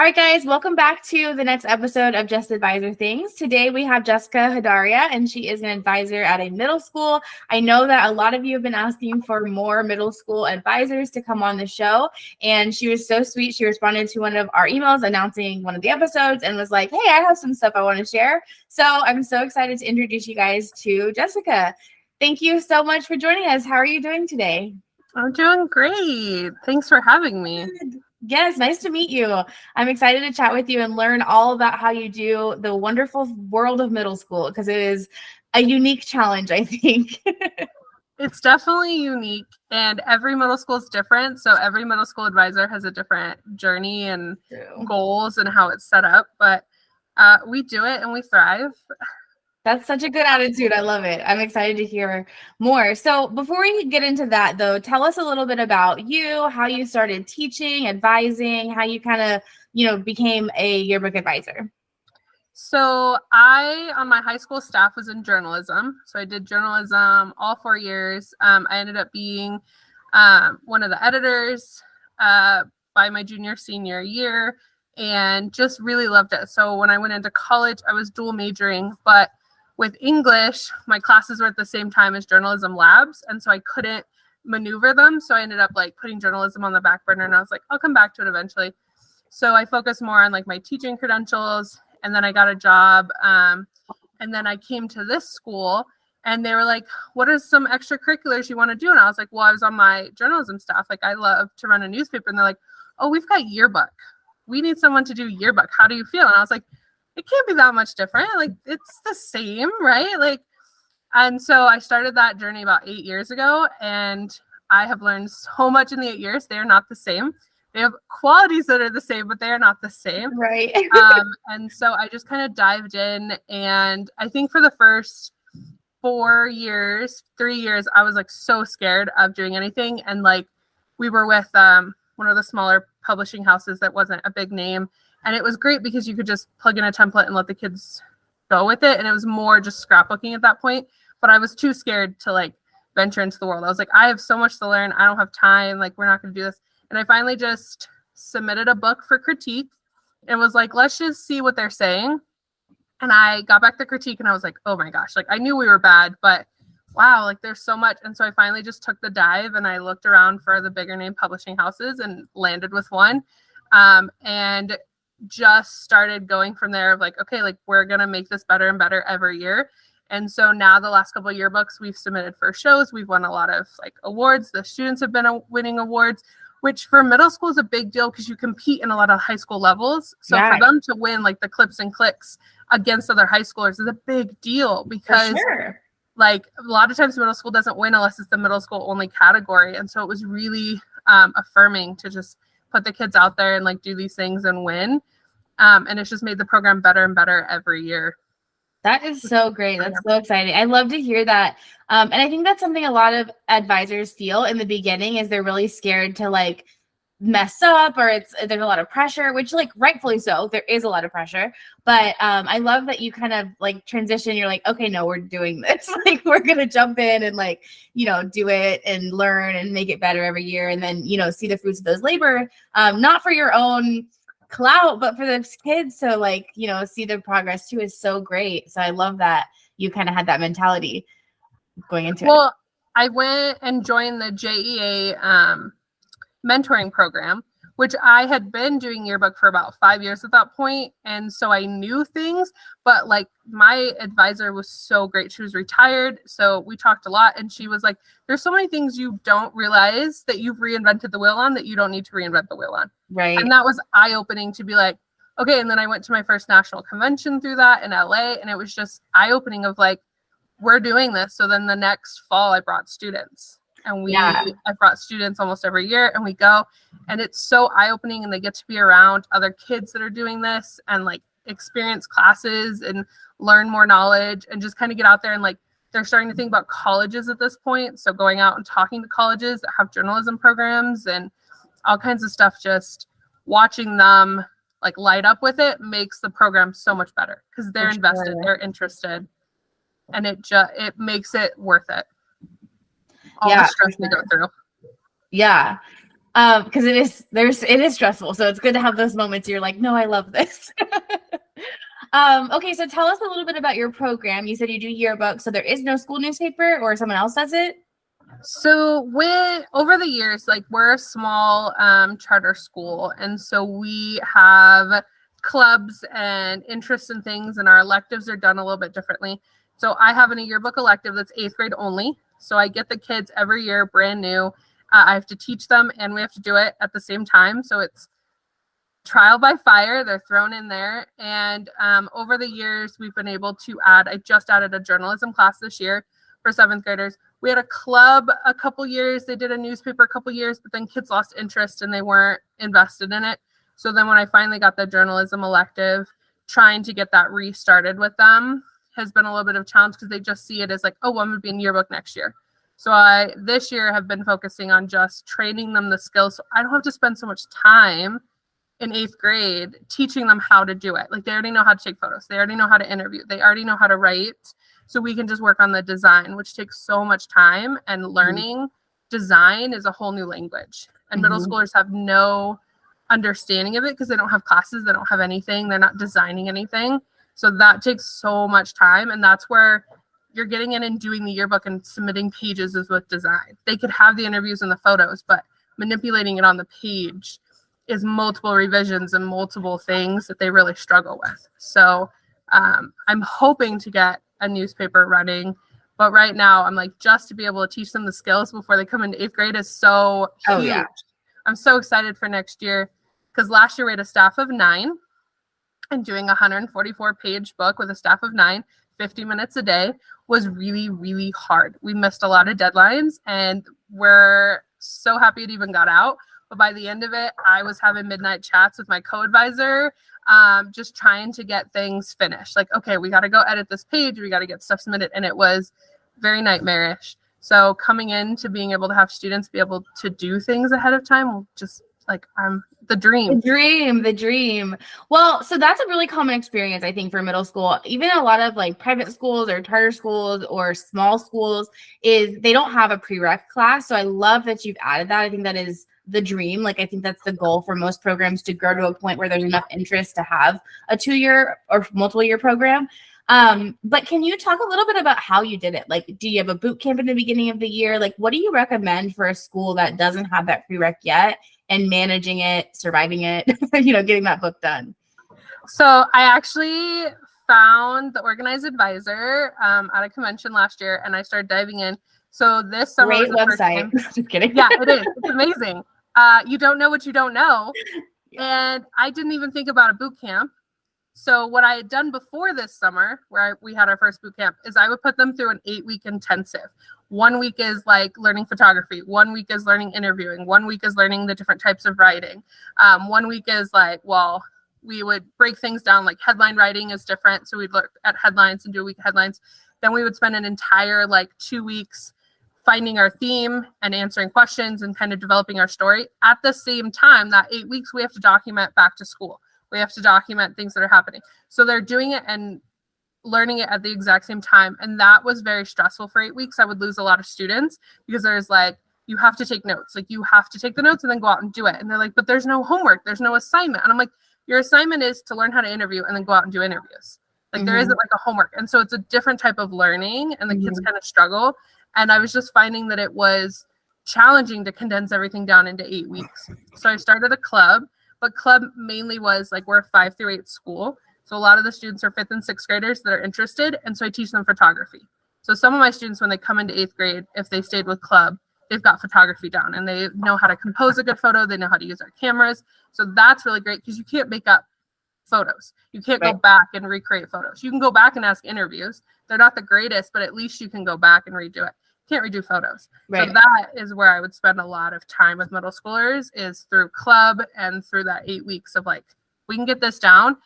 All right, guys, welcome back to the next episode of Just Advisor Things. Today we have Jessica Hedaria, and she is an advisor at a middle school. I know that a lot of you have been asking for more middle school advisors to come on the show, and she was so sweet. She responded to one of our emails announcing one of the episodes and was like, hey, I have some stuff I want to share. So I'm so excited to introduce you guys to Jessica. Thank you so much for joining us. How are you doing today? I'm doing great. Thanks for having me. Yes, nice to meet you. I'm excited to chat with you and learn all about how you do the wonderful world of middle school, because it is a unique challenge, I think. It's definitely unique, and every middle school is different. So every middle school advisor has a different journey and goals and how it's set up. But we do it and we thrive. That's such a good attitude. I love it. I'm excited to hear more. So before we get into that, though, tell us a little bit about you, how you started teaching, advising, how you kind of, became a yearbook advisor. So I, on my high school staff, was in journalism. So I did journalism all 4 years. I ended up being one of the editors by my senior year, and just really loved it. So when I went into college, I was dual majoring, but with English, my classes were at the same time as journalism labs, and so I couldn't maneuver them. So I ended up putting journalism on the back burner, and I was like, I'll come back to it eventually. So I focused more on my teaching credentials, and then I got a job. And then I came to this school, and they were like, what are some extracurriculars you want to do? And I was like, well, I was on my journalism staff. I love to run a newspaper. And they're like, oh, we've got Yearbook. We need someone to do Yearbook. How do you feel? And I was like, it can't be that much different. It's the same, right? And so I started that journey about 8 years ago, and I have learned so much in the 8 years. They are not the same. They have qualities that are the same, but they are not the same. Right. And so I just kind of dived in, and I think for the first 3 years, I was so scared of doing anything. And we were with one of the smaller publishing houses that wasn't a big name. And it was great because you could just plug in a template and let the kids go with it. And it was more just scrapbooking at that point. But I was too scared to venture into the world. I was like, I have so much to learn. I don't have time. We're not going to do this. And I finally just submitted a book for critique and was like, let's just see what they're saying. And I got back the critique and I was like, oh my gosh, I knew we were bad, but wow, there's so much. And so I finally just took the dive and I looked around for the bigger name publishing houses and landed with one. And just started going from there of okay, we're going to make this better and better every year. And so now the last couple of yearbooks we've submitted for shows, we've won a lot of awards. The students have been winning awards, which for middle school is a big deal because you compete in a lot of high school levels. So for them to win the clips and clicks against other high schoolers is a big deal because a lot of times middle school doesn't win unless it's the middle school only category. And so it was really affirming to just put the kids out there and do these things and win. And it's just made the program better and better every year. That is so great. That's so exciting. I love to hear that. And I think that's something a lot of advisors feel in the beginning is they're really scared to mess up, or there's a lot of pressure, which rightfully so. There is a lot of pressure, but I love that you kind of transition. You're okay, no, we're doing this. We're going to jump in and do it and learn and make it better every year. And then, see the fruits of those labor, not for your own clout, but for those kids. So see the progress too is so great. So I love that you kind of had that mentality going into it. Well, I went and joined the JEA mentoring program, which I had been doing yearbook for about 5 years at that point. And so I knew things, but my advisor was so great. She was retired. So we talked a lot, and she was like, there's so many things you don't realize that you've reinvented the wheel on that you don't need to reinvent the wheel on. Right. And that was eye-opening to be okay. And then I went to my first national convention through that in LA, and it was just eye-opening of we're doing this. So then the next fall I brought students. And I brought students almost every year, and we go, and it's so eye-opening, and they get to be around other kids that are doing this and experience classes and learn more knowledge and just kind of get out there. And they're starting to think about colleges at this point. So going out and talking to colleges that have journalism programs and all kinds of stuff, just watching them light up with it makes the program so much better because they're invested, they're interested, and it makes it worth it. All the stress they go through. Yeah. Because it is stressful. So it's good to have those moments you're like, no, I love this. Okay, so tell us a little bit about your program. You said you do yearbook, so there is no school newspaper, or someone else does it? So over the years, like we're a small charter school, and so we have clubs and interests and things, and our electives are done a little bit differently. So I have a yearbook elective that's 8th grade only. So I get the kids every year, brand new. I have to teach them, and we have to do it at the same time. So it's trial by fire. They're thrown in there. And over the years, we've been able to I just added a journalism class this year for 7th graders. We had a club a couple years. They did a newspaper a couple years, but then kids lost interest and they weren't invested in it. So then when I finally got the journalism elective, trying to get that restarted with them has been a little bit of a challenge because they just see it as like, oh, well, I'm going to be in yearbook next year. So I, this year, have been focusing on just training them the skills. So I don't have to spend so much time in 8th grade teaching them how to do it. Like they already know how to take photos. They already know how to interview. They already know how to write. So we can just work on the design, which takes so much time, and learning design is a whole new language. And middle schoolers have no understanding of it because they don't have classes. They don't have anything. They're not designing anything. So that takes so much time. And that's where you're getting in and doing the yearbook and submitting pages is with design. They could have the interviews and the photos, but manipulating it on the page is multiple revisions and multiple things that they really struggle with. So I'm hoping to get a newspaper running, but right now I'm like, just to be able to teach them the skills before they come into 8th grade is so huge. Oh, yeah. I'm so excited for next year because last year we had a staff of 9 and doing a 144-page book with a staff of 9, 50 minutes a day was really, really hard. We missed a lot of deadlines and we're so happy it even got out. But by the end of it, I was having midnight chats with my co-advisor, just trying to get things finished. Like, okay, we got to go edit this page. We got to get stuff submitted. And it was very nightmarish. So coming in to being able to have students be able to do things ahead of time will just like, the dream. The dream. Well, so that's a really common experience, I think, for middle school. Even a lot of like private schools or charter schools or small schools is they don't have a prereq class. So I love that you've added that. I think that is the dream. Like, I think that's the goal for most programs to grow to a point where there's enough interest to have a 2-year or multiple year program. But can you talk a little bit about how you did it? Like, do you have a boot camp in the beginning of the year? Like, what do you recommend for a school that doesn't have that prereq yet and managing it, surviving it, getting that book done? So I actually found the organized advisor at a convention last year and I started diving in. So this summer Great website. Just kidding. Yeah, it is. It's amazing. You don't know what you don't know. And I didn't even think about a boot camp. So what I had done before this summer, where we had our first boot camp, is I would put them through an 8-week intensive. 1 week is like learning photography. 1 week is learning interviewing. 1 week is learning the different types of writing. 1 week is like, well, we would break things down, like headline writing is different. So we'd look at headlines and do a week of headlines. Then we would spend an entire 2 weeks finding our theme and answering questions and kind of developing our story. At the same time, that 8 weeks, we have to document back to school. We have to document things that are happening. So they're doing it and learning it at the exact same time. And that was very stressful for 8 weeks. I would lose a lot of students because there's you have to take notes. Like, you have to take the notes and then go out and do it. And they're like, but there's no homework. There's no assignment. And I'm like, your assignment is to learn how to interview and then go out and do interviews. There isn't a homework. And so it's a different type of learning and the kids kind of struggle. And I was just finding that it was challenging to condense everything down into 8 weeks. So I started a club, but club mainly was we're a 5 through 8 school. So a lot of the students are 5th and 6th graders that are interested. And so I teach them photography. So some of my students, when they come into 8th grade, if they stayed with club, they've got photography down and they know how to compose a good photo. They know how to use our cameras. So that's really great because you can't make up photos. You can't go back and recreate photos. You can go back and ask interviews. They're not the greatest, but at least you can go back and redo it. You can't redo photos. So that is where I would spend a lot of time with middle schoolers, is through club and through that 8 weeks of we can get this down.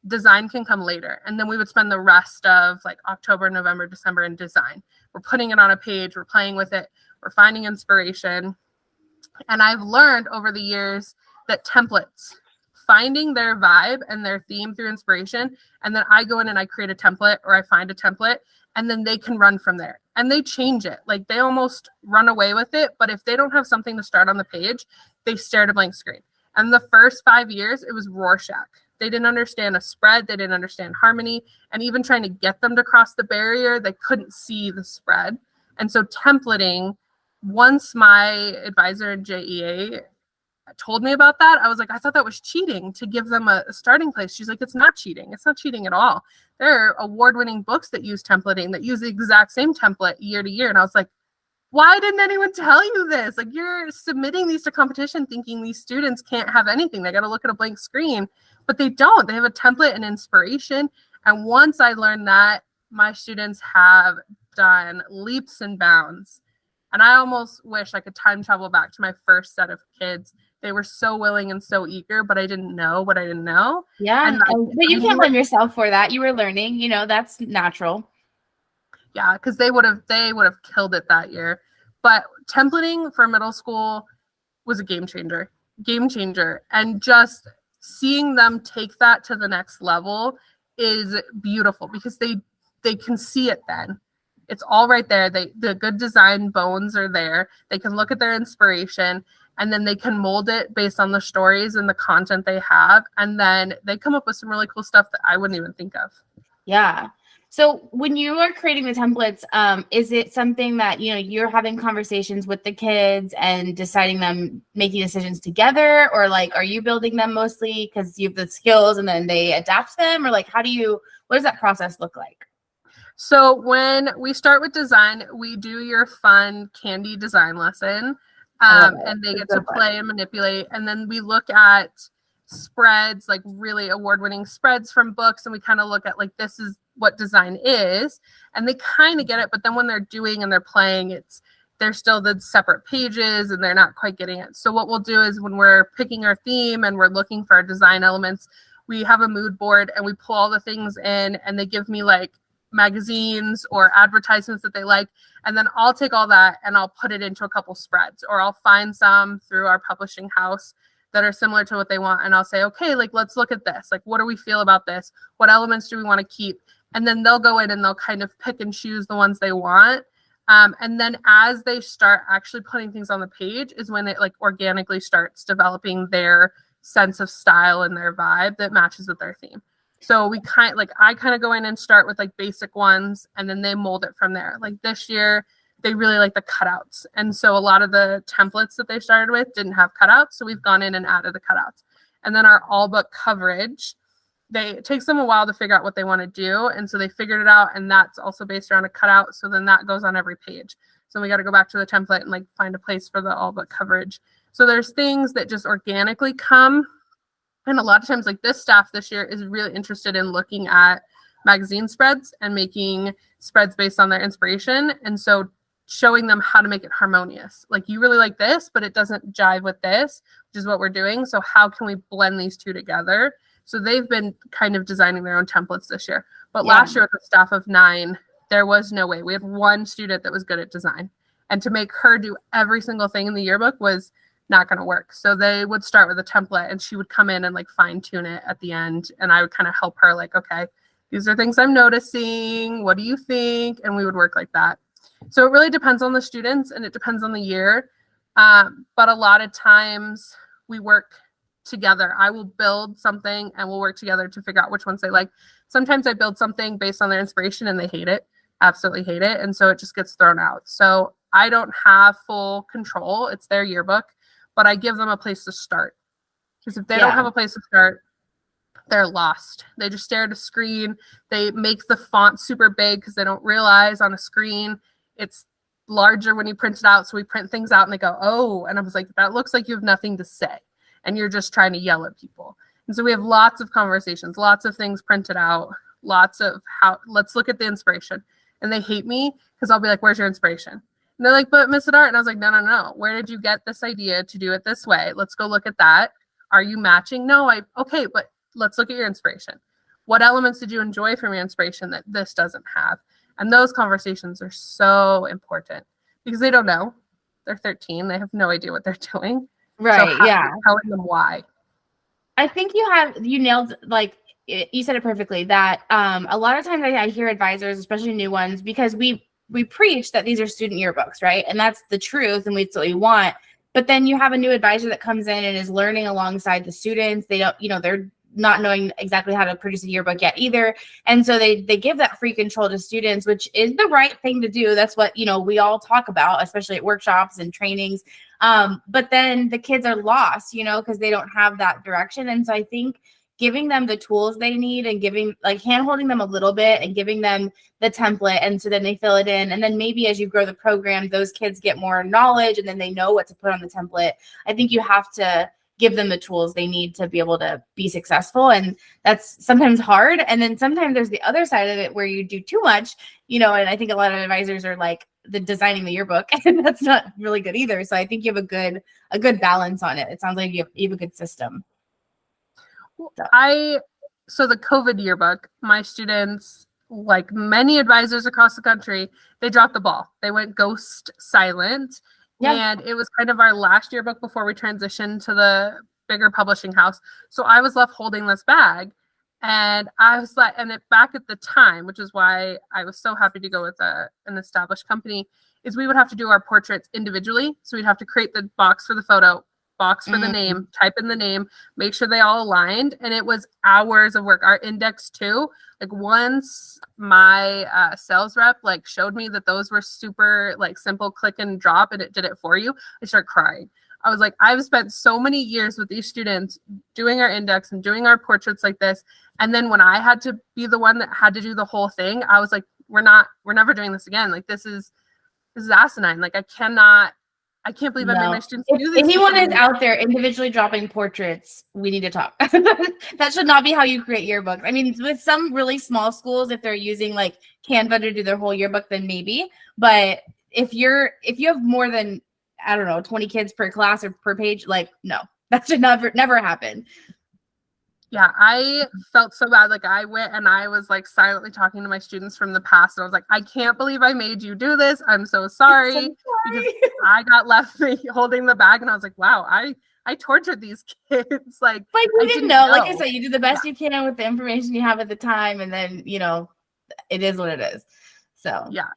Design can come later. And then we would spend the rest of October, November, December in design. We're putting it on a page. We're playing with it. We're finding inspiration. And I've learned over the years that templates, finding their vibe and their theme through inspiration, and then I go in and I create a template or I find a template, and then they can run from there. And they change it. Like they almost run away with it. But if they don't have something to start on the page, they stare at a blank screen. And the first 5 years, it was Rorschach. They didn't understand a spread. They didn't understand harmony. And even trying to get them to cross the barrier, they couldn't see the spread. And so templating, once my advisor at JEA told me about that, I was like, I thought that was cheating to give them a starting place. She's like, it's not cheating. It's not cheating at all. There are award-winning books that use templating, that use the exact same template year to year. And I was like, why didn't anyone tell you this? Like, you're submitting these to competition thinking these students can't have anything. They got to look at a blank screen, but they don't. They have a template and inspiration. And once I learned that, my students have done leaps and bounds. And I almost wish I could time travel back to my first set of kids. They were so willing and so eager, but I didn't know what I didn't know. Yeah, but you can't blame yourself for that. You were learning, you know, that's natural. Yeah, because they would have killed it that year. But templating for middle school was a game changer. And just seeing them take that to the next level is beautiful because they can see it then. It's all right there. The good design bones are there. They can look at their inspiration, and then they can mold it based on the stories and the content they have. And then they come up with some really cool stuff that I wouldn't even think of. Yeah. So when you are creating the templates, is it something that, you know, you're having conversations with the kids and deciding them, making decisions together, or like, are you building them mostly because you have the skills and then they adapt them, or like, what does that process look like? So when we start with design, we do your fun candy design lesson, and they get to play and manipulate. And then we look at spreads, like really award-winning spreads from books, and we kind of look at like, this is what design is, and they kind of get it. But then when they're doing and they're playing, they're still the separate pages and they're not quite getting it. So what we'll do is when we're picking our theme and we're looking for our design elements, we have a mood board and we pull all the things in, and they give me like magazines or advertisements that they like, and then I'll take all that and I'll put it into a couple spreads, or I'll find some through our publishing house that are similar to what they want, and I'll say, okay, like, let's look at this. Like, what do we feel about this? What elements do we want to keep? And then they'll go in and they'll kind of pick and choose the ones they want. And then as they start actually putting things on the page is when it like organically starts developing their sense of style and their vibe that matches with their theme. So I kind of go in and start with like basic ones, and then they mold it from there. Like this year, they really like the cutouts. And so a lot of the templates that they started with didn't have cutouts. So we've gone in and added the cutouts. And then our all book coverage, it takes them a while to figure out what they want to do. And so they figured it out, and that's also based around a cutout. So then that goes on every page. So we got to go back to the template and like find a place for the all book coverage. So there's things that just organically come. And a lot of times, like this staff this year is really interested in looking at magazine spreads and making spreads based on their inspiration. And so showing them how to make it harmonious. Like, you really like this, but it doesn't jive with this, which is what we're doing. So how can we blend these two together? So they've been kind of designing their own templates this year. But last year with a staff of 9, there was no way. We had one student that was good at design. And to make her do every single thing in the yearbook was not going to work. So they would start with a template, and she would come in and like fine tune it at the end. And I would kind of help her like, okay, these are things I'm noticing. What do you think? And we would work like that. So it really depends on the students and it depends on the year. But a lot of times we work together. I will build something and we'll work together to figure out which ones they like. Sometimes I build something based on their inspiration and they hate it, absolutely hate it. And so it just gets thrown out. So I don't have full control. It's their yearbook, but I give them a place to start. Because if they don't have a place to start, they're lost. They just stare at a screen. They make the font super big because they don't realize on a screen it's larger when you print it out. So we print things out and they go, oh, and I was like, that looks like you have nothing to say. And you're just trying to yell at people. And so we have lots of conversations, lots of things printed out, lots of let's look at the inspiration. And they hate me because I'll be like, where's your inspiration? And they're like, but Miss Hedaria. And I was like, no. Where did you get this idea to do it this way? Let's go look at that. Are you matching? No, okay, but let's look at your inspiration. What elements did you enjoy from your inspiration that this doesn't have? And those conversations are so important because they don't know. They're 13. They have no idea what they're doing. Right. So telling them why. I think you nailed, like, you said it perfectly, that a lot of times I hear advisors, especially new ones, because we preach that these are student yearbooks, right? And that's the truth, and that's what we want. But then you have a new advisor that comes in and is learning alongside the students. They don't, they're not knowing exactly how to produce a yearbook yet either. And so they give that free control to students, which is the right thing to do. That's what, we all talk about, especially at workshops and trainings. But then the kids are lost, because they don't have that direction. And so I think giving them the tools they need and giving, like, hand holding them a little bit and giving them the template, and so then they fill it in, and then maybe as you grow the program, those kids get more knowledge and then they know what to put on the template. I think you have to give them the tools they need to be able to be successful, and that's sometimes hard. And then sometimes there's the other side of it where you do too much, and I think a lot of advisors are like the designing the yearbook, and that's not really good either. So I think you have a good balance on it. It sounds like you have a good system. So the COVID yearbook, my students, like many advisors across the country, they dropped the ball. They went ghost silent. Yeah. And it was kind of our last yearbook before we transitioned to the bigger publishing house. So I was left holding this bag, and I was like, and back at the time, which is why I was so happy to go with an established company, is we would have to do our portraits individually. So we'd have to create the box for the photo, box for the name, type in the name, make sure they all aligned. And it was hours of work. Our index too, like once my sales rep showed me that those were super simple click and drop and it did it for you, I started crying. I was like, I've spent so many years with these students doing our index and doing our portraits like this. And then when I had to be the one that had to do the whole thing, I was like, we're never doing this again. This is asinine. I can't believe I made my students do this. If anyone is out there individually dropping portraits, we need to talk. That should not be how you create yearbooks. I mean, with some really small schools, if they're using Canva to do their whole yearbook, then maybe. But if you have more than, I don't know, 20 kids per class or per page, no, that should never happen. Yeah, I felt so bad. I went and I was silently talking to my students from the past. And I was like, I can't believe I made you do this. I'm so sorry. Because I got left holding the bag, and I was like, wow, I tortured these kids. We didn't know. Like I said, you do the best you can with the information you have at the time. And then, it is what it is. So, yeah.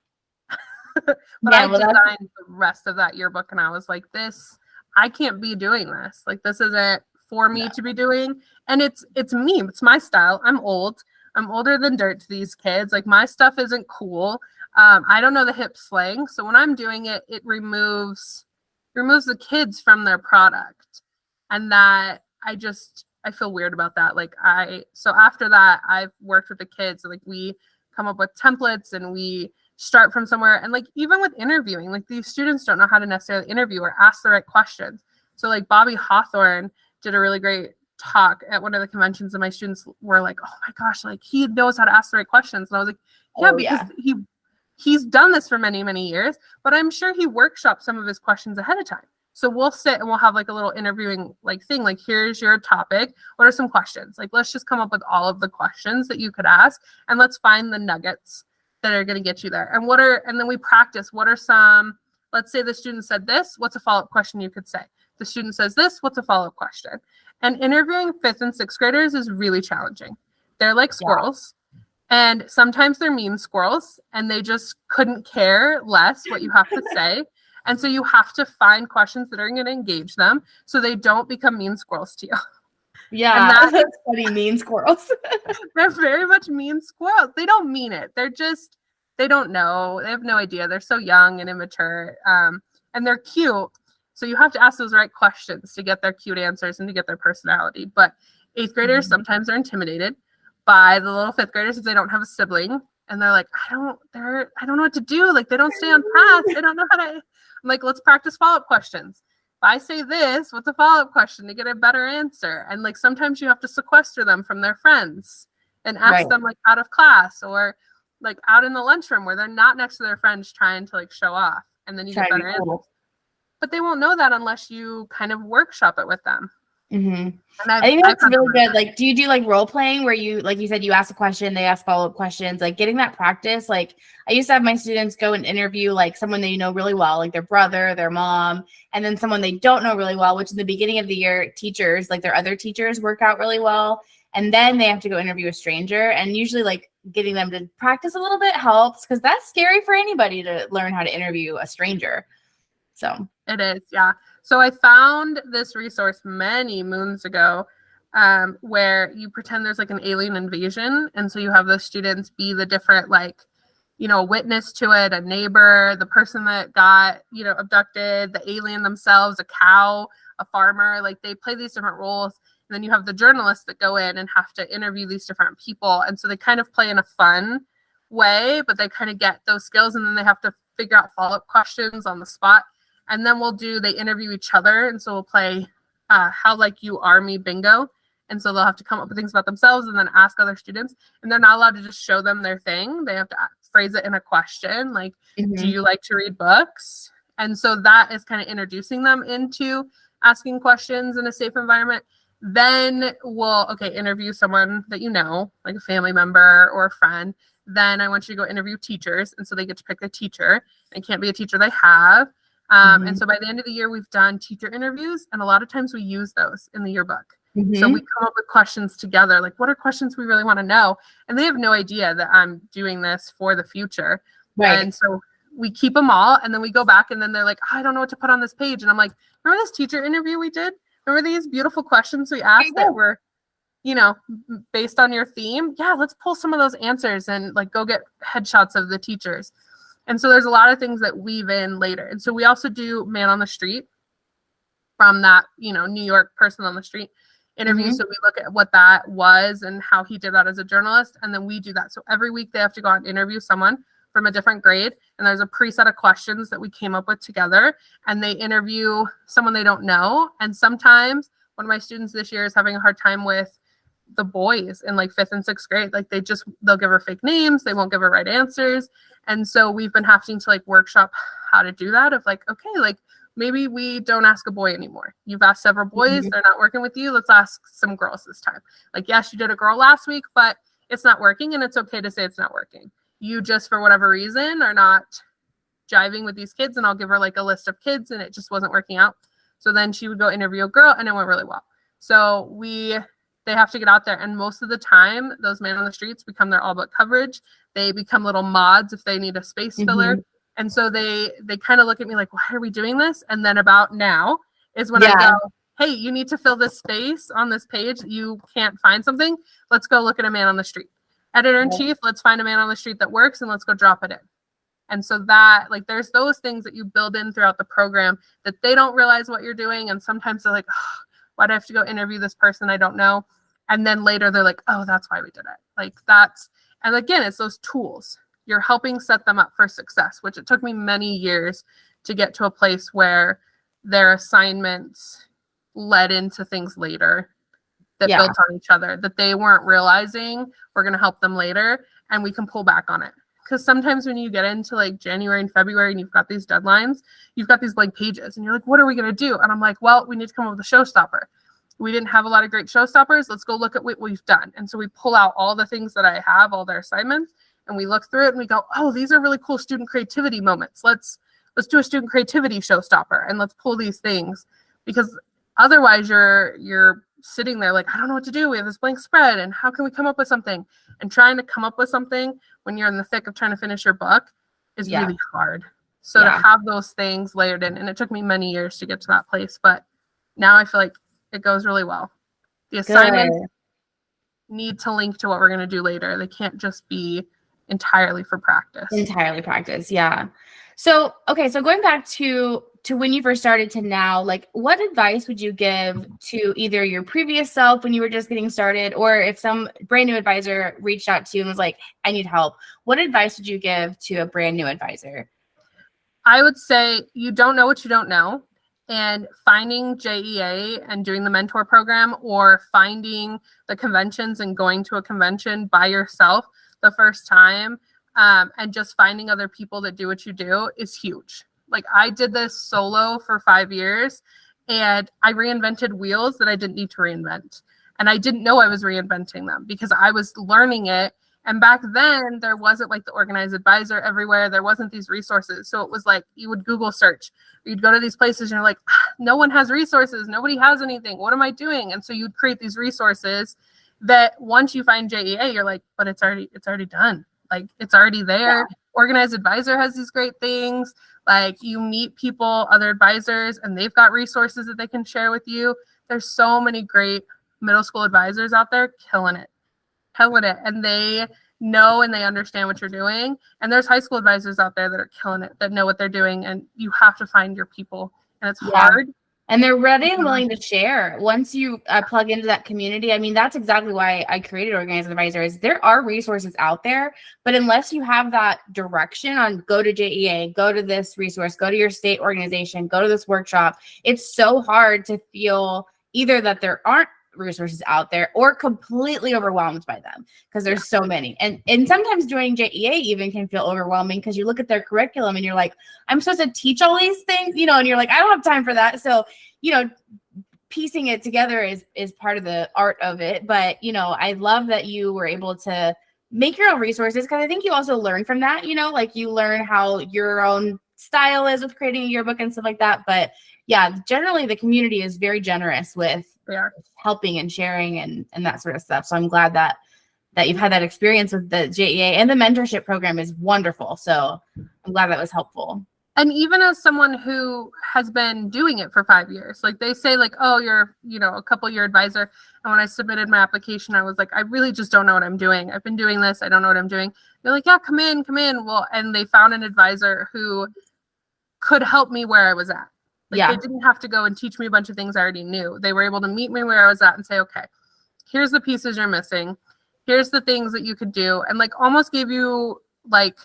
But I designed the rest of that yearbook, and I was like, I can't be doing this. This isn't for me to be doing. And it's me. It's my style. I'm old. I'm older than dirt to these kids. My stuff isn't cool. I don't know the hip slang. So when I'm doing it, it removes the kids from their product. And that I feel weird about that. So after that, I've worked with the kids. We come up with templates and we start from somewhere. And even with interviewing, these students don't know how to necessarily interview or ask the right questions. So Bobby Hawthorne did a really great talk at one of the conventions, and my students were like, oh my gosh, he knows how to ask the right questions. And I was like, yeah, because he's done this for many, many years, but I'm sure he workshopped some of his questions ahead of time. So we'll sit and we'll have a little interviewing thing, here's your topic. What are some questions? Let's just come up with all of the questions that you could ask, and let's find the nuggets that are going to get you there. And then we practice. What are some, let's say the student said this, what's a follow-up question you could say? The student says this, what's a follow-up question? And interviewing 5th and 6th graders is really challenging. They're like squirrels. Yeah. And sometimes they're mean squirrels, and they just couldn't care less what you have to say. And so you have to find questions that are going to engage them so they don't become mean squirrels to you. Yeah, that's funny, mean squirrels. They're very much mean squirrels. They don't mean it. They don't know. They have no idea. They're so young and immature, and they're cute. So you have to ask those right questions to get their cute answers and to get their personality. But 8th graders sometimes are intimidated by the little 5th graders if they don't have a sibling. And they're like, I don't know what to do. They don't stay on task. They don't know how to. I'm like, let's practice follow-up questions. If I say this, what's a follow-up question to get a better answer? And sometimes you have to sequester them from their friends and ask them out of class or out in the lunchroom where they're not next to their friends trying to show off. And then you get better answers. But they won't know that unless you kind of workshop it with them. Mm-hmm. And I think I've that's had really fun with good. that. Like, do you do like role playing where you, like you said, you ask a question, they ask follow-up questions, like getting that practice? Like, I used to have my students go and interview like someone they know really well, like their brother, their mom, and then someone they don't know really well, which in the beginning of the year, teachers, like their other teachers work out really well. And then they have to go interview a stranger. And usually like getting them to practice a little bit helps, because that's scary for anybody to learn how to interview a stranger. So It is, yeah. So I found this resource many moons ago, where you pretend there's like an alien invasion. And so you have the students be the different, like, witness to it, a neighbor, the person that got, abducted, the alien themselves, a cow, a farmer. Like, they play these different roles. And then you have the journalists that go in and have to interview these different people. And so they kind of play in a fun way, but they kind of get those skills, and then they have to figure out follow-up questions on the spot. And then they interview each other. And so we'll play how like you are me bingo. And so they'll have to come up with things about themselves and then ask other students. And they're not allowed to just show them their thing. They have to phrase it in a question, like, do you like to read books? And so that is kind of introducing them into asking questions in a safe environment. Then we'll, interview someone that like a family member or a friend. Then I want you to go interview teachers. And so they get to pick the teacher. It can't be a teacher they have. And so by the end of the year, we've done teacher interviews, and a lot of times we use those in the yearbook. So we come up with questions together, like, what are questions we really want to know? And they have no idea that I'm doing this for the future. Right. And so we keep them all, and then we go back, and then they're like, oh, I don't know what to put on this page. And I'm like, remember this teacher interview we did? Remember these beautiful questions we asked that were, based on your theme? Yeah, let's pull some of those answers and like go get headshots of the teachers. And so there's a lot of things that weave in later. And so we also do man on the street from that, New York person on the street interview. So we look at what that was and how he did that as a journalist. And then we do that. So every week they have to go out and interview someone from a different grade. And there's a preset of questions that we came up with together. And they interview someone they don't know. And sometimes one of my students this year is having a hard time with the boys in like 5th and 6th grade. Like they'll give her fake names. They won't give her right answers. And so we've been having to like workshop how to do that, of like, okay, like maybe we don't ask a boy anymore. You've asked several boys. They're not working with you. Let's ask some girls this time. Like, yes, you did a girl last week, but it's not working. And it's okay to say it's not working. You just, for whatever reason, are not jiving with these kids. And I'll give her like a list of kids, and it just wasn't working out. So then she would go interview a girl, and it went really well. So they have to get out there. And most of the time, those man on the streets become their all but coverage. They become little mods if they need a space filler. And so they kind of look at me like, why are we doing this? And then about now is when I go, hey, you need to fill this space on this page. You can't find something. Let's go look at a man on the street. Editor-in-chief, let's find a man on the street that works, and let's go drop it in. And so that, like, there's those things that you build in throughout the program that they don't realize what you're doing. And sometimes they're like, oh, why do I have to go interview this person I don't know? And then later they're like, oh, that's why we did it. Like and again, it's those tools. You're helping set them up for success, which it took me many years to get to a place where their assignments led into things later that built on each other, that they weren't realizing we're going to help them later, and we can pull back on it. Because sometimes when you get into like January and February and you've got these deadlines, you've got these blank pages, and you're like, what are we going to do? And I'm like, well, we need to come up with a showstopper. We didn't have a lot of great showstoppers. Let's go look at what we've done. And so we pull out all the things that I have, all their assignments, and we look through it and we go, oh, these are really cool student creativity moments. Let's do a student creativity showstopper, and let's pull these things, because otherwise you're sitting there like, I don't know what to do. We have this blank spread, and how can we come up with something? And trying to come up with something when you're in the thick of trying to finish your book is really hard. So to have those things layered in, and it took me many years to get to that place, but now I feel like it goes really well. The assignments need to link to what we're going to do later. They can't just be entirely for practice. Yeah. So, okay. So going back to when you first started to now, like, what advice would you give to either your previous self when you were just getting started, or if some brand new advisor reached out to you and was like, I need help, what advice would you give to a brand new advisor? I would say you don't know what you don't know. And finding JEA and doing the mentor program, or finding the conventions and going to a convention by yourself the first time, and just finding other people that do what you do is huge. Like, I did this solo for 5 years, And I reinvented wheels that I didn't need to reinvent. And I didn't know I was reinventing them because I was learning it. And back then there wasn't like the organized advisor everywhere. There wasn't these resources. So it was like you would Google search, or you'd go to these places and you're like, no one has resources. Nobody has anything. What am I doing? And so you'd create these resources that once you find JEA, you're like, but it's already done. Like it's already there. Yeah. Organized advisor has these great things. Like you meet people, other advisors, and they've got resources that they can share with you. There's so many great middle school advisors out there killing it. And they know and they understand what you're doing. And there's high school advisors out there that are killing it, that know what they're doing. And you have to find your people. And it's hard. And they're ready and willing to share. Once you plug into that community, I mean, that's exactly why I created Organized Advisors. There are resources out there, but unless you have that direction on go to JEA, go to this resource, go to your state organization, go to this workshop, it's so hard to feel either that there aren't resources out there or completely overwhelmed by them because there's so many. And sometimes joining JEA even can feel overwhelming because you look at their curriculum and you're like, I'm supposed to teach all these things, and you're like, I don't have time for that. So, piecing it together is part of the art of it. But, I love that you were able to make your own resources because I think you also learn from that, like you learn how your own style is with creating a yearbook and stuff like that. But yeah, generally the community is very generous with helping and sharing and that sort of stuff. So I'm glad that you've had that experience with the JEA, and the mentorship program is wonderful. So I'm glad that was helpful. And even as someone who has been doing it for 5 years, like they say like, oh, you're, a couple year advisor. And when I submitted my application, I was like, I really just don't know what I'm doing. I've been doing this. I don't know what I'm doing. They're like, yeah, come in. Well, and they found an advisor who could help me where I was at. They didn't have to go and teach me a bunch of things I already knew. They were able to meet me where I was at and say, okay, here's the pieces you're missing. Here's the things that you could do. And like almost gave you like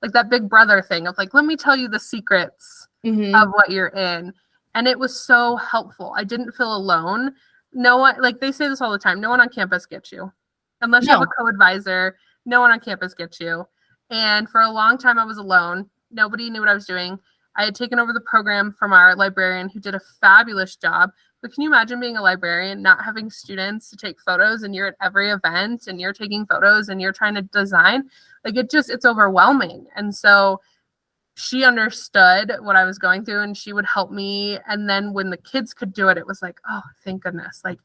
that big brother thing of like, let me tell you the secrets of what you're in. And it was so helpful. I didn't feel alone. No one, like they say this all the time, no one on campus gets you. Unless you have a co-advisor, no one on campus gets you. And for a long time I was alone. Nobody knew what I was doing. I had taken over the program from our librarian who did a fabulous job. But can you imagine being a librarian, not having students to take photos, and you're at every event and you're taking photos and you're trying to design? Like it's overwhelming. And so she understood what I was going through and she would help me. And then when the kids could do it, it was like, oh, thank goodness. Like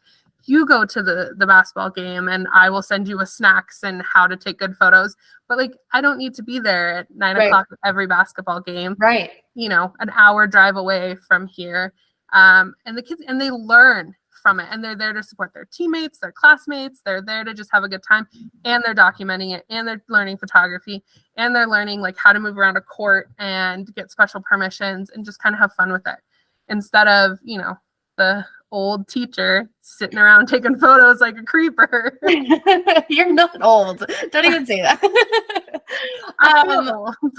you go to the basketball game and I will send you snacks and how to take good photos. But like, I don't need to be there at 9 o'clock at every basketball game. Right. An hour drive away from here. And the kids, and they learn from it, and they're there to support their teammates, their classmates. They're there to just have a good time, and they're documenting it, and they're learning photography, and they're learning like how to move around a court and get special permissions and just kind of have fun with it instead of, the old teacher sitting around taking photos like a creeper. You're not old. Don't even say that.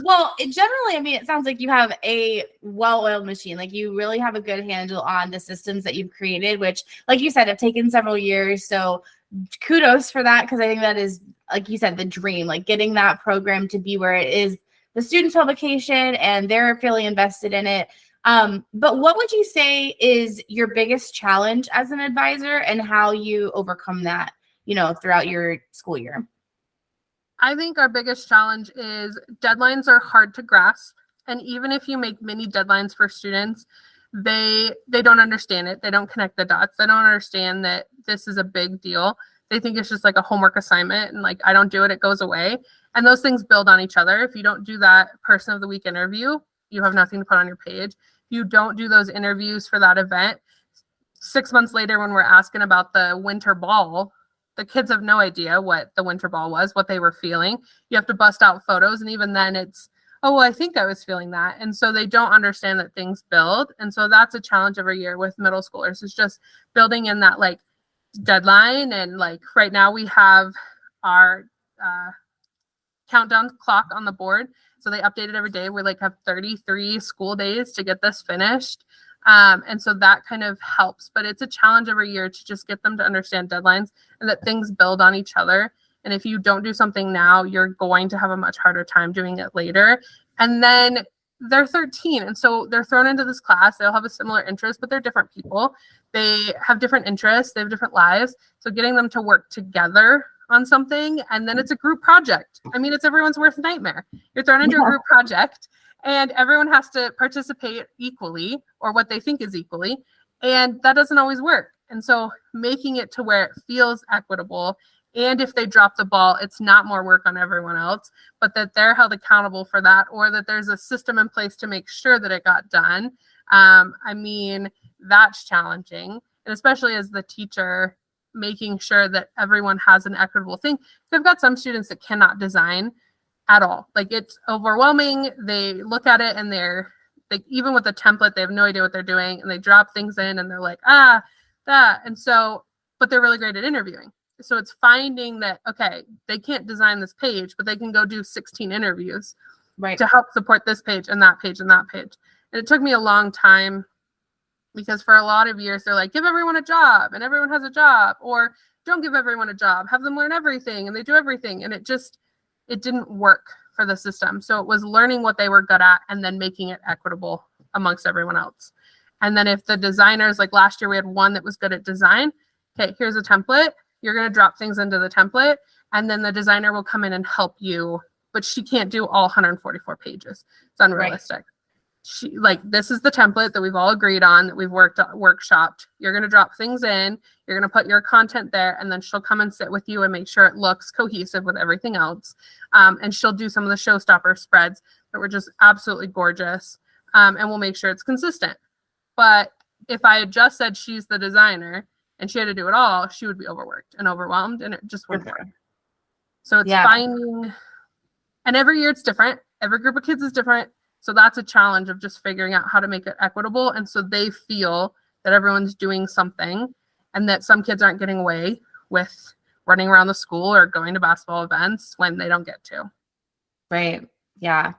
Well, generally, I mean, it sounds like you have a well-oiled machine. Like you really have a good handle on the systems that you've created, which, like you said, have taken several years. So kudos for that, because I think that is, like you said, the dream, like getting that program to be where it is the student's publication and they're feeling invested in it. But what would you say is your biggest challenge as an advisor and how you overcome that, throughout your school year? I think our biggest challenge is deadlines are hard to grasp. And even if you make mini deadlines for students, they don't understand it. They don't connect the dots. They don't understand that this is a big deal. They think it's just like a homework assignment and like, I don't do it, it goes away. And those things build on each other. If you don't do that person of the week interview, you have nothing to put on your page. You don't do those interviews for that event. 6 months later, when we're asking about the winter ball, the kids have no idea what the winter ball was, what they were feeling. You have to bust out photos. And even then it's, oh, well, I think I was feeling that. And so they don't understand that things build. And so that's a challenge every year with middle schoolers. It's just building in that like deadline. And like right now we have our countdown clock on the board. So they update it every day. We like have 33 school days to get this finished. And so that kind of helps, but it's a challenge every year to just get them to understand deadlines and that things build on each other. And if you don't do something now, you're going to have a much harder time doing it later. And then they're 13. And so they're thrown into this class. They'll have a similar interest, but they're different people. They have different interests. They have different lives. So getting them to work together on something, and then it's a group project. I mean, it's everyone's worst nightmare. You're thrown into a group project and everyone has to participate equally, or what they think is equally. And that doesn't always work. And so making it to where it feels equitable, and if they drop the ball, it's not more work on everyone else, but that they're held accountable for that, or that there's a system in place to make sure that it got done. I mean, that's challenging. And especially as the teacher, making sure that everyone has an equitable thing. So I've got some students that cannot design at all. Like, it's overwhelming. They look at it and they're like, even with a template, they have no idea what they're doing, and they drop things in and they're like, that. And so, but they're really great at interviewing. So it's finding that, okay, they can't design this page, but they can go do 16 interviews to help support this page and that page and that page. And it took me a long time, because for a lot of years, they're like, give everyone a job and everyone has a job, or don't give everyone a job, have them learn everything and they do everything. And it didn't work for the system. So it was learning what they were good at and then making it equitable amongst everyone else. And then if the designers, like last year, we had one that was good at design. Okay, here's a template. You're going to drop things into the template, and then the designer will come in and help you, but she can't do all 144 pages. It's unrealistic. She, like, this is the template that we've all agreed on, that we've workshopped. You're going to drop things in, you're going to put your content there, and then she'll come and sit with you and make sure it looks cohesive with everything else. And she'll do some of the showstopper spreads that were just absolutely gorgeous. And we'll make sure it's consistent. But if I had just said she's the designer and she had to do it all, she would be overworked and overwhelmed, and it just wouldn't work. So it's finding, and every year it's different. Every group of kids is different. So that's a challenge of just figuring out how to make it equitable. And so they feel that everyone's doing something, and that some kids aren't getting away with running around the school or going to basketball events when they don't get to. Right. Yeah.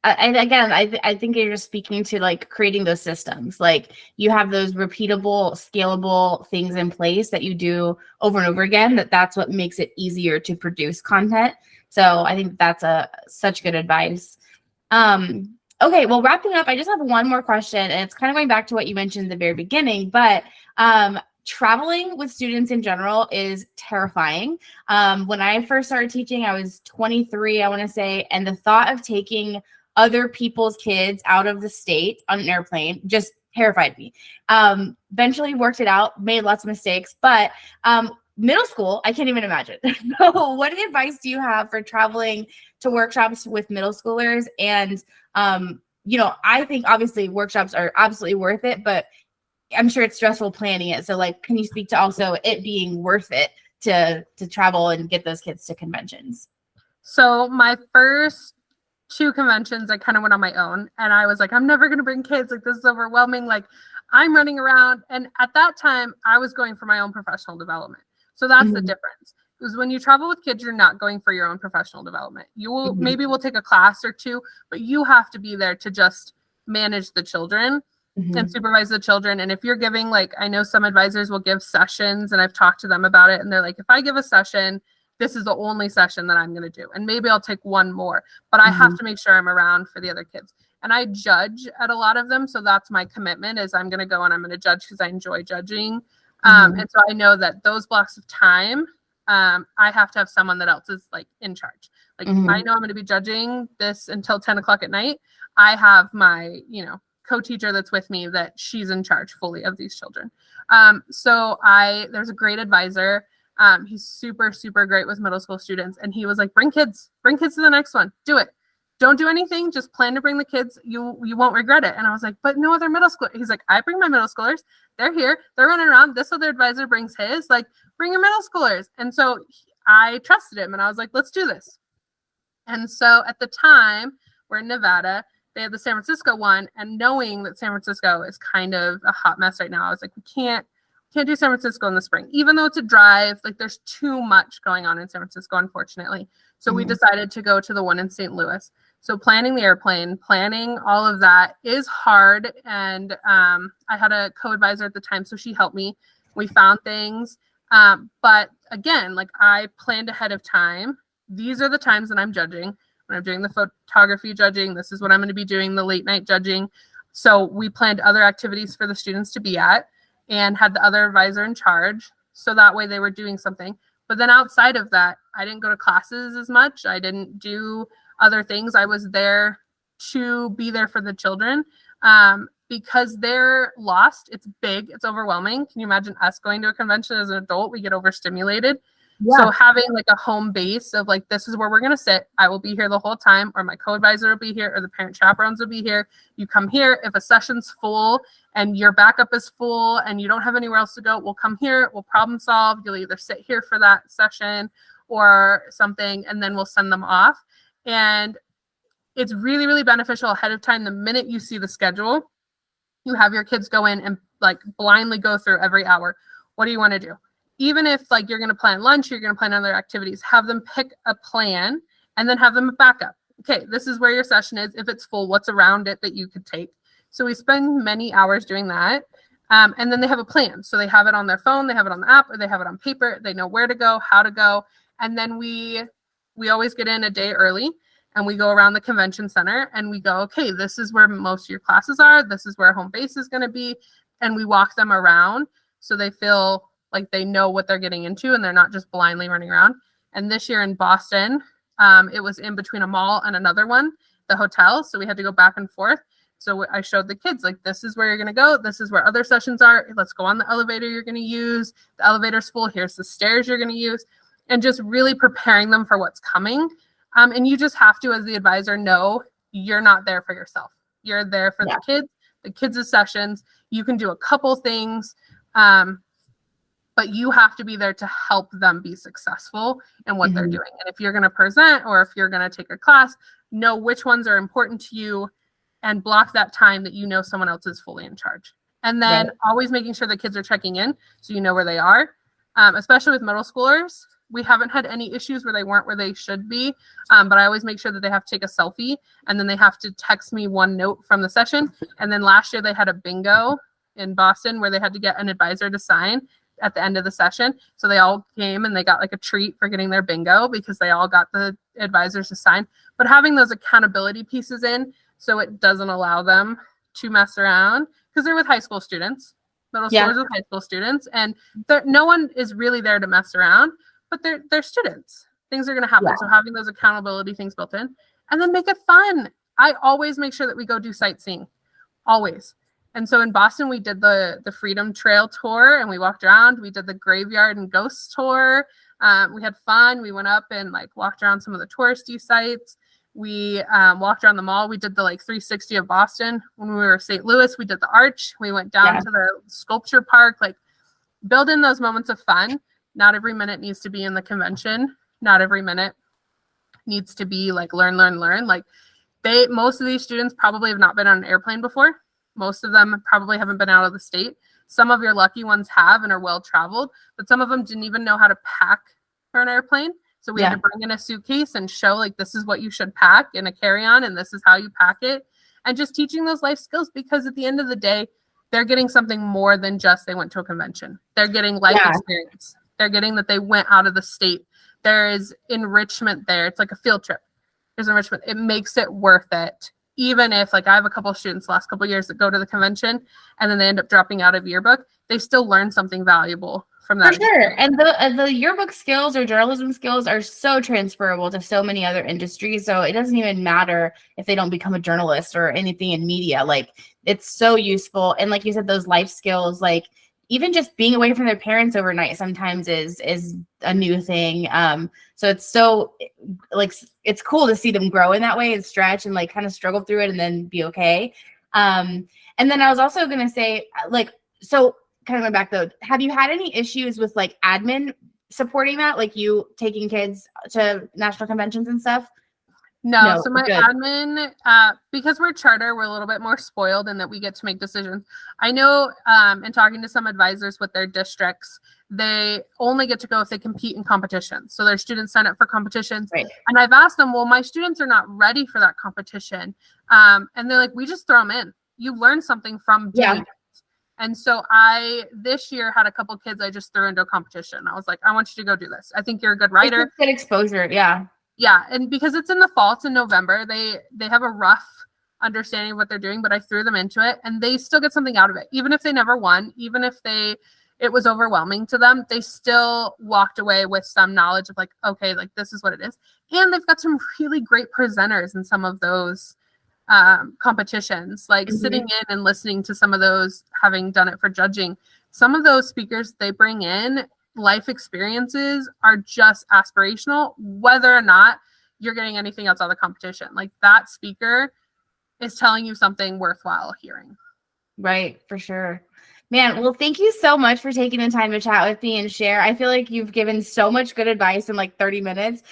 And again, I think you're just speaking to like creating those systems. Like, you have those repeatable, scalable things in place that you do over and over again, that's what makes it easier to produce content. So I think that's such good advice. Okay, well, wrapping up, I just have one more question, and it's kind of going back to what you mentioned in the very beginning, but traveling with students in general is terrifying. When I first started teaching, I was 23, I want to say, and the thought of taking other people's kids out of the state on an airplane just terrified me. Eventually worked it out, made lots of mistakes, but middle school, I can't even imagine. So what advice do you have for traveling to workshops with middle schoolers? And, I think obviously workshops are absolutely worth it, but I'm sure it's stressful planning it. So like, can you speak to also it being worth it to travel and get those kids to conventions? So my first 2 conventions, I kind of went on my own, and I was like, I'm never going to bring kids. Like, this is overwhelming. Like, I'm running around. And at that time, I was going for my own professional development. So that's the difference. Because when you travel with kids, you're not going for your own professional development. You will maybe we'll take a class or 2, but you have to be there to just manage the children and supervise the children. And if you're giving, like, I know some advisors will give sessions, and I've talked to them about it, and they're like, if I give a session, this is the only session that I'm going to do. And maybe I'll take one more, but I have to make sure I'm around for the other kids. And I judge at a lot of them. So that's my commitment, is I'm going to go and I'm going to judge because I enjoy judging. And so I know that those blocks of time, I have to have someone that else is like in charge. Like, if I know I'm going to be judging this until 10 o'clock at night, I have my, co-teacher that's with me, that she's in charge fully of these children. So there's a great advisor. He's super, super great with middle school students. And he was like, bring kids to the next one. Do it. Don't do anything. Just plan to bring the kids. You won't regret it. And I was like, but no other middle school. He's like, I bring my middle schoolers. They're here. They're running around. This other advisor brings his. Like, bring your middle schoolers. And so I trusted him, and I was like, let's do this. And so at the time, we're in Nevada. They had the San Francisco one. And knowing that San Francisco is kind of a hot mess right now, I was like, we can't do San Francisco in the spring, even though it's a drive. Like, there's too much going on in San Francisco, unfortunately. So we decided to go to the one in St. Louis. So planning the airplane, planning all of that is hard. And I had a co-advisor at the time, so she helped me. We found things. But again, like, I planned ahead of time. These are the times that I'm judging. When I'm doing the photography judging, this is what I'm going to be doing, the late night judging. So we planned other activities for the students to be at and had the other advisor in charge. So that way they were doing something. But then outside of that, I didn't go to classes as much. I didn't do other things. I was there to be there for the children because they're lost. It's big. It's overwhelming. Can you imagine us going to a convention as an adult? We get overstimulated. Yeah. So having like a home base of like, this is where we're going to sit. I will be here the whole time, or my co-advisor will be here, or the parent chaperones will be here. You come here. If a session's full and your backup is full and you don't have anywhere else to go, we'll come here. We'll problem solve. You'll either sit here for that session or something, and then we'll send them off. And it's really, really beneficial ahead of time. The minute you see the schedule, you have your kids go in and like blindly go through every hour. What do you want to do? Even if like you're going to plan lunch, you're going to plan other activities, have them pick a plan and then have them back up. Okay, this is where your session is. If it's full, what's around it that you could take? So we spend many hours doing that. And then they have a plan. So they have it on their phone, they have it on the app, or they have it on paper. They know where to go, how to go. And then we always get in a day early and we go around the convention center and we go, okay, this is where most of your classes are. This is where home base is going to be. And we walk them around so they feel like they know what they're getting into and they're not just blindly running around. And this year in Boston, it was in between a mall and another one, the hotel. So we had to go back and forth. So I showed the kids, like, this is where you're going to go. This is where other sessions are. Let's go on the elevator you're going to use. The elevator's full. Here's the stairs you're going to use. And just really preparing them for what's coming. And you just have to, as the advisor, know you're not there for yourself. You're there for the kids' sessions. You can do a couple things. But you have to be there to help them be successful in what they're doing. And if you're going to present or if you're going to take a class, know which ones are important to you and block that time that you know someone else is fully in charge. And then always making sure the kids are checking in so you know where they are, especially with middle schoolers. We haven't had any issues where they weren't where they should be, but I always make sure that they have to take a selfie and then they have to text me one note from the session. And then last year they had a bingo in Boston where they had to get an advisor to sign at the end of the session. So they all came and they got like a treat for getting their bingo because they all got the advisors to sign. But having those accountability pieces in so it doesn't allow them to mess around because they're with high school students, middle schoolers with high school students, and no one is really there to mess around, but they're students. Things are going to happen. So having those accountability things built in and then make it fun. I always make sure that we go do sightseeing, always. And so in Boston, we did the Freedom Trail tour and we walked around. We did the Graveyard and Ghost tour. We had fun. We went up and like walked around some of the touristy sites. We walked around the mall. We did the like 360 of Boston. When we were in St. Louis, we did the Arch. We went down to the sculpture park, like build in those moments of fun. Not every minute needs to be in the convention. Not every minute needs to be like learn. Like most of these students probably have not been on an airplane before. Most of them probably haven't been out of the state. Some of your lucky ones have and are well-traveled, but some of them didn't even know how to pack for an airplane. So we had to bring in a suitcase and show like, this is what you should pack in a carry-on and this is how you pack it. And just teaching those life skills because at the end of the day, they're getting something more than just they went to a convention. They're getting life experience. They're getting that they went out of the state. There is enrichment there. It's like a field trip. There's enrichment. It makes it worth it. Even if like I have a couple of students the last couple of years that go to the convention and then they end up dropping out of yearbook, they still learn something valuable from that. For sure. And the yearbook skills or journalism skills are so transferable to so many other industries. So it doesn't even matter if they don't become a journalist or anything in media. Like it's so useful. And like you said, those life skills, like even just being away from their parents overnight sometimes is a new thing. So it's so like, it's cool to see them grow in that way and stretch and like kind of struggle through it and then be okay. And then I was also going to say like, so kind of going back though, have you had any issues with like admin supporting that? Like you taking kids to national conventions and stuff? No, so my admin, because we're charter, we're a little bit more spoiled in that we get to make decisions. I know in talking to some advisors with their districts, they only get to go if they compete in competitions. So their students sign up for competitions. Right. And I've asked them, well, my students are not ready for that competition. And they're like, we just throw them in. You learn something from doing it. And so I, this year, had a couple kids I just threw into a competition. I was like, I want you to go do this. I think you're a good writer. Good exposure, yeah. Yeah, and because it's in the fall, it's in November, they have a rough understanding of what they're doing, but I threw them into it and they still get something out of it. Even if they never won, even if it was overwhelming to them, they still walked away with some knowledge of like, okay, like this is what it is. And they've got some really great presenters in some of those competitions, like sitting in and listening to some of those, having done it for judging. Some of those speakers they bring in, life experiences are just aspirational, whether or not you're getting anything else out of the competition. Like that speaker is telling you something worthwhile hearing. Right, for sure. Man, well, thank you so much for taking the time to chat with me and share. I feel like you've given so much good advice in like 30 minutes.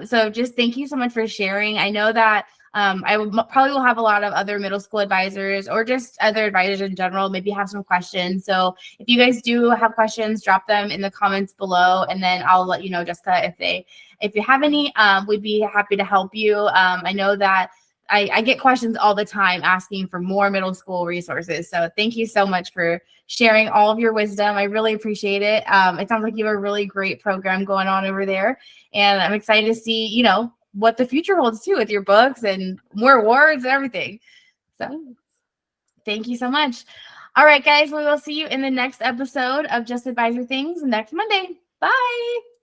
So just thank you so much for sharing. I know that probably will have a lot of other middle school advisors or just other advisors in general, maybe have some questions. So if you guys do have questions, drop them in the comments below, and then I'll let you know, Jessica, if you have any, we'd be happy to help you. I know that I get questions all the time asking for more middle school resources. So thank you so much for sharing all of your wisdom. I really appreciate it. It sounds like you have a really great program going on over there. And I'm excited to see, what the future holds too with your books and more awards and everything. So thank you so much. All right, guys, we will see you in the next episode of Just Advisor Things next Monday. Bye.